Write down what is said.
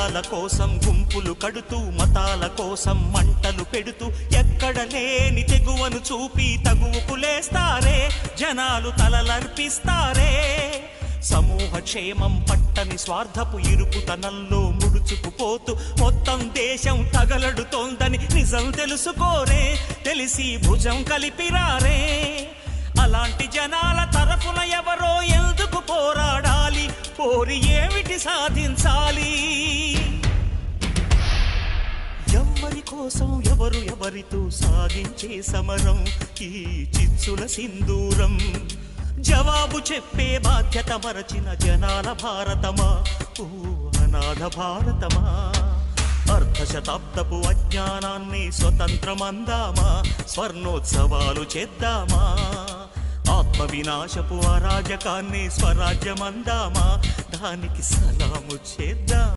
కులాల కోసం గుంపులు కడుతూ మతాల కోసం మంటలు పెడుతూ ఎక్కడ లేని తెగువను చూపి తగువుకు లేస్తారే జనాలు తలలర్పిస్తారే సమూహ క్షేమం పట్టని స్వార్థపు ఇరుకుతనంలో ముడుచుకుపోతూ మొత్తం దేశం తగలడుతోందని నిజం తెలుసుకోరే తెలిసి భుజం కలిపిరారే అలాంటి జనాల తరఫున ఎవరో ఎందుకు పోరాడాలి పోరి ఏమిటి సాధించాలి ఎవరి కోసం ఎవరు ఎవరితో సాగించే సమరం ఈ చిచ్చుల సింధూరం జవాబు చెప్పే బాధ్యత మరచిన జనాల భారతమా ఓ అనాథ భారతమా అర్ధశతాబ్దపు అజ్ఞానాన్ని స్వతంత్రమందామా స్వర్ణోత్సవాలు చేద్దామా ఆత్మ వినాశపు అరాజకాన్ని స్వరాజ్యమందామా దానికి సలాము చేద్దాం